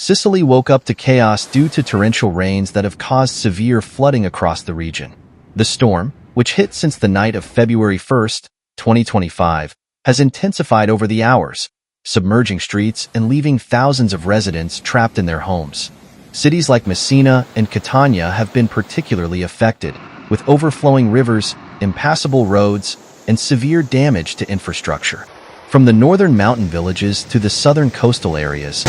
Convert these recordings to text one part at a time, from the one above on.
Sicily woke up to chaos due to torrential rains that have caused severe flooding across the region. The storm, which hit since the night of February 1st, 2025, has intensified over the hours, submerging streets and leaving thousands of residents trapped in their homes. Cities like Messina and Catania have been particularly affected, with overflowing rivers, impassable roads, and severe damage to infrastructure. From the northern mountain villages to the southern coastal areas,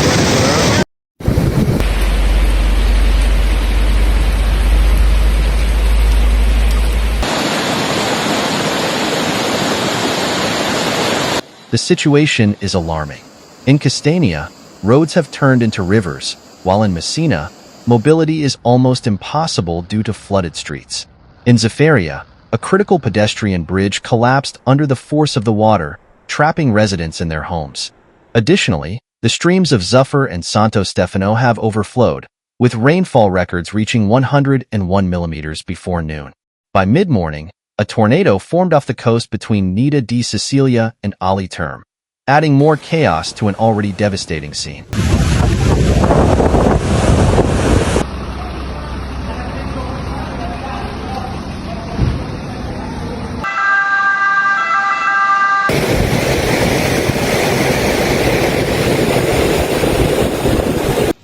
the situation is alarming. In Castania, roads have turned into rivers, while in Messina, mobility is almost impossible due to flooded streets. In Zaffaria, a critical pedestrian bridge collapsed under the force of the water, trapping residents in their homes. Additionally, the streams of Zuffer and Santo Stefano have overflowed, with rainfall records reaching 101 millimeters before noon. By mid-morning, a tornado formed off the coast between Nida di Sicilia and Ali Terme, adding more chaos to an already devastating scene.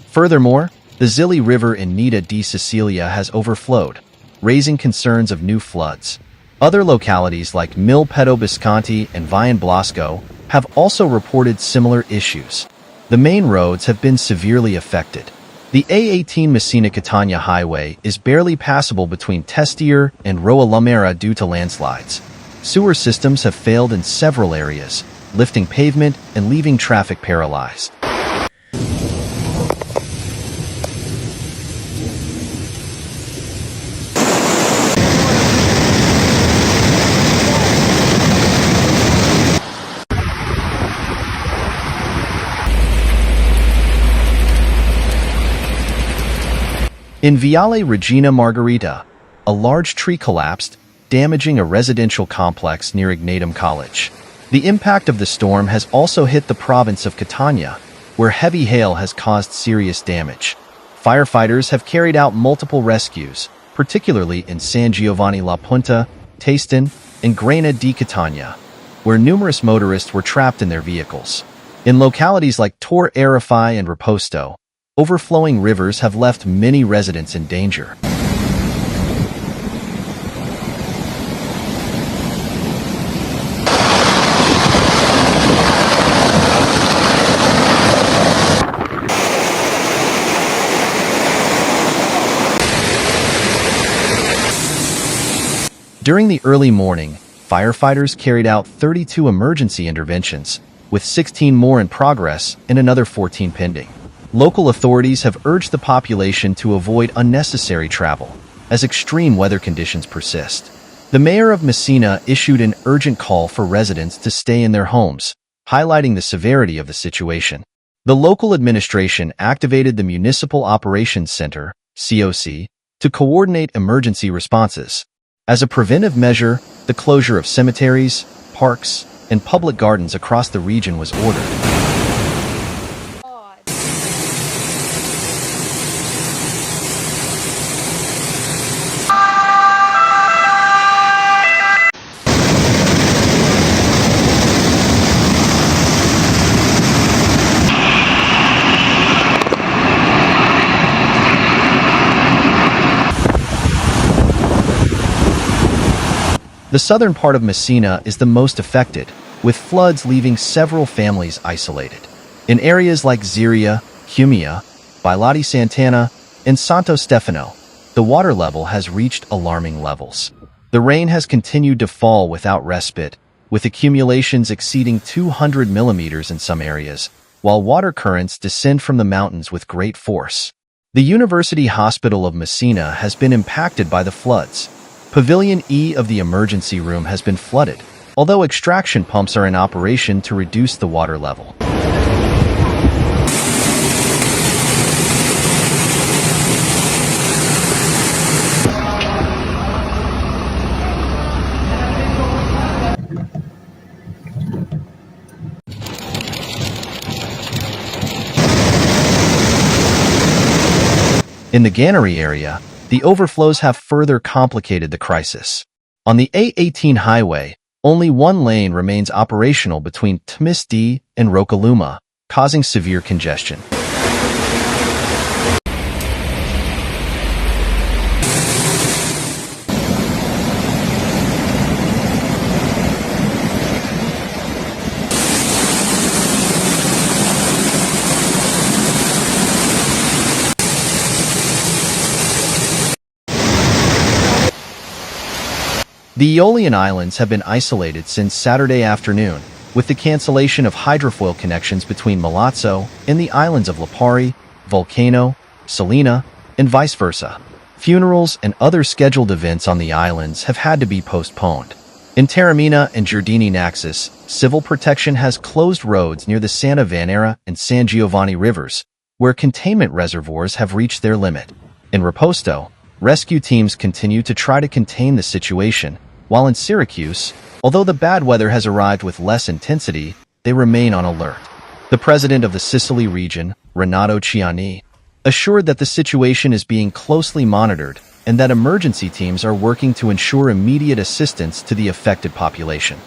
Furthermore, the Zilli River in Nida di Sicilia has overflowed, raising concerns of new floods. Other localities like Milpeto Bisconti and Vian Blasco have also reported similar issues. The main roads have been severely affected. The A18 Messina-Catania highway is barely passable between Testier and Roa Lumera due to landslides. Sewer systems have failed in several areas, lifting pavement and leaving traffic paralyzed. In Viale Regina Margherita, a large tree collapsed, damaging a residential complex near Ignatum College. The impact of the storm has also hit the province of Catania, where heavy hail has caused serious damage. Firefighters have carried out multiple rescues, particularly in San Giovanni La Punta, Taistin, and Grana di Catania, where numerous motorists were trapped in their vehicles. In localities like Tor Arifai and Reposto, overflowing rivers have left many residents in danger. During the early morning, firefighters carried out 32 emergency interventions, with 16 more in progress and another 14 pending. Local authorities have urged the population to avoid unnecessary travel, as extreme weather conditions persist. The mayor of Messina issued an urgent call for residents to stay in their homes, highlighting the severity of the situation. The local administration activated the Municipal Operations Center, COC, to coordinate emergency responses. As a preventive measure, the closure of cemeteries, parks, and public gardens across the region was ordered. The southern part of Messina is the most affected, with floods leaving several families isolated. In areas like Ziria, Cumia, Bailati Sant'Anna, and Santo Stefano, the water level has reached alarming levels. The rain has continued to fall without respite, with accumulations exceeding 200 millimeters in some areas, while water currents descend from the mountains with great force. The University Hospital of Messina has been impacted by the floods. Pavilion E of the emergency room has been flooded, although extraction pumps are in operation to reduce the water level. In the Ganari area, the overflows have further complicated the crisis. On the A18 highway, only one lane remains operational between Tmisdi and Rokaluma, causing severe congestion. The Aeolian Islands have been isolated since Saturday afternoon, with the cancellation of hydrofoil connections between Milazzo and the islands of Lipari, Volcano, Salina, and vice versa. Funerals and other scheduled events on the islands have had to be postponed. In Taormina and Giardini Naxos, civil protection has closed roads near the Santa Venera and San Giovanni rivers, where containment reservoirs have reached their limit. In Reposto, rescue teams continue to try to contain the situation, while in Syracuse, although the bad weather has arrived with less intensity, they remain on alert. The president of the Sicily region, Renato Ciani, assured that the situation is being closely monitored and that emergency teams are working to ensure immediate assistance to the affected population.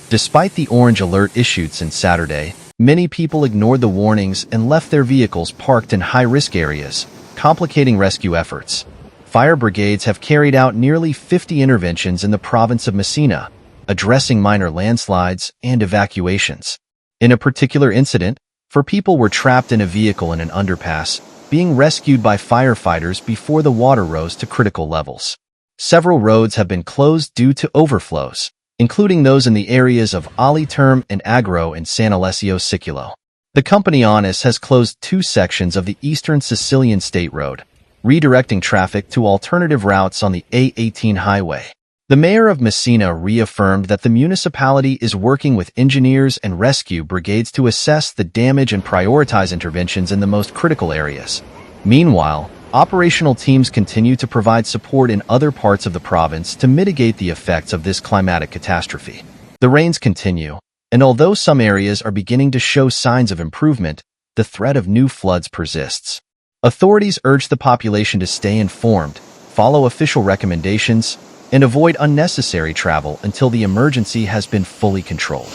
Despite the orange alert issued since Saturday, many people ignored the warnings and left their vehicles parked in high-risk areas, complicating rescue efforts. Fire brigades have carried out nearly 50 interventions in the province of Messina, addressing minor landslides and evacuations. In a particular incident, 4 people were trapped in a vehicle in an underpass, being rescued by firefighters before the water rose to critical levels. Several roads have been closed due to overflows, including those in the areas of Aliterme and Agro in San Alessio Siculo. The company Onis has closed 2 sections of the Eastern Sicilian State Road, redirecting traffic to alternative routes on the A18 highway. The mayor of Messina reaffirmed that the municipality is working with engineers and rescue brigades to assess the damage and prioritize interventions in the most critical areas. Meanwhile, operational teams continue to provide support in other parts of the province to mitigate the effects of this climatic catastrophe. The rains continue, and although some areas are beginning to show signs of improvement, the threat of new floods persists. Authorities urge the population to stay informed, follow official recommendations, and avoid unnecessary travel until the emergency has been fully controlled.